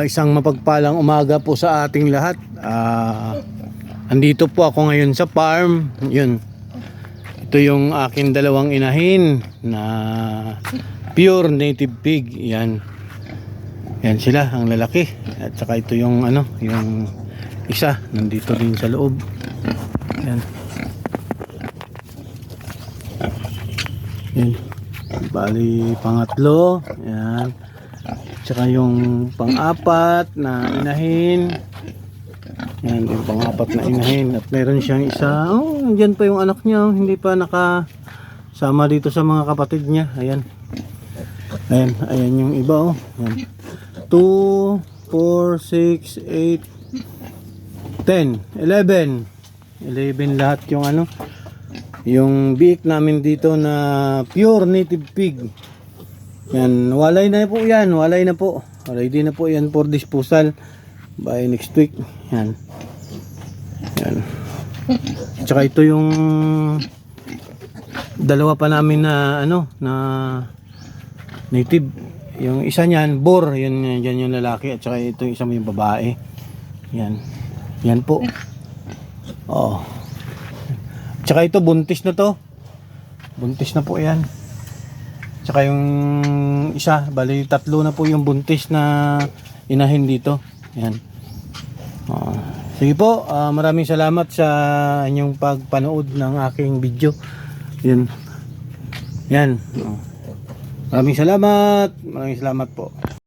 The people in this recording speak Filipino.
Isang mapagpalang umaga po sa ating lahat. Andito po ako ngayon sa farm. Yun. Ito yung aking dalawang inahin na pure native pig. Yan. Yan sila, ang lalaki. At saka ito yung yung isa nandito din sa loob. Yan. Yan. Bali pangatlo. Yan. Tsaka yung pang-apat na inahin. Yan, yung pang-apat na inahin. At meron siyang isa. Oh, dyan pa yung anak niya. Hindi pa nakasama dito sa mga kapatid niya. Ayan. Ayan, ayan yung iba. Oh. Ayan. 2, 4, 6, 8, 10, 11. 11 lahat yung yung biik namin dito na pure native pig. Yan, walay na po yan, walay na po. Ready na po yan for disposal by next week. Yan. Yan. Tsaka ito yung dalawa pa namin na na native. Yung isa niyan, boar, yan yung lalaki, at saka ito yung isa mo yung babae. Yan. Yan po. Oh. Tsaka ito buntis na to. Buntis na po yan. Tsaka yung isa, bali tatlo na po yung buntis na inahin dito. Yan. Sige po, maraming salamat sa inyong pagpanood ng aking video. Yan. Yan. Maraming salamat po.